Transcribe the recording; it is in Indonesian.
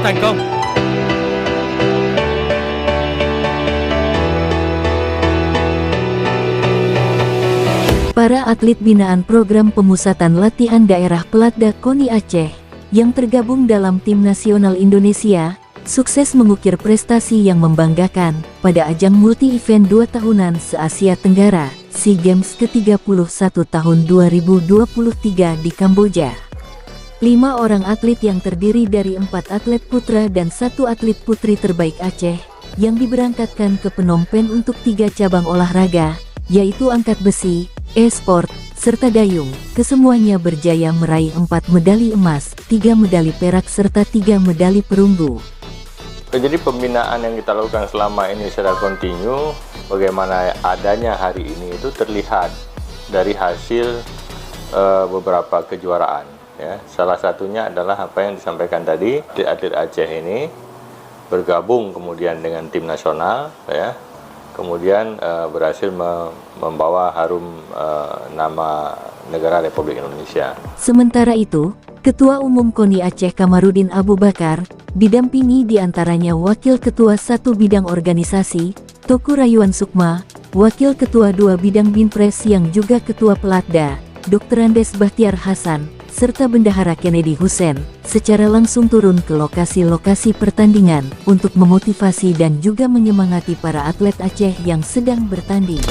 thành công. Para atlet binaan program pemusatan latihan daerah Pelatda KONI Aceh yang tergabung dalam tim nasional Indonesia sukses mengukir prestasi yang membanggakan pada ajang multi-event 2 tahunan se-Asia Tenggara SEA Games ke-31 tahun 2023 di Kamboja. 5 orang atlet yang terdiri dari 4 atlet putra dan 1 atlet putri terbaik Aceh yang diberangkatkan ke Phnom Penh untuk 3 cabang olahraga, yaitu angkat besi, e-sport, serta dayung. Kesemuanya berjaya meraih 4 medali emas, 3 medali perak serta 3 medali perunggu. Jadi pembinaan yang kita lakukan selama ini secara kontinu, bagaimana adanya hari ini itu terlihat dari hasil beberapa kejuaraan. Ya. Salah satunya adalah apa yang disampaikan tadi, atlet Aceh ini bergabung kemudian dengan tim nasional, ya. Kemudian berhasil membawa harum nama negara Republik Indonesia. Sementara itu, Ketua Umum KONI Aceh Kamarudin Abu Bakar didampingi diantaranya Wakil Ketua 1 Bidang Organisasi, Toku Rayuan Sukma, Wakil Ketua 2 Bidang Binpres yang juga Ketua Pelatda, Dr. Andes Bahtiar Hasan, serta Bendahara Kennedy Hussein, secara langsung turun ke lokasi-lokasi pertandingan untuk memotivasi dan juga menyemangati para atlet Aceh yang sedang bertanding.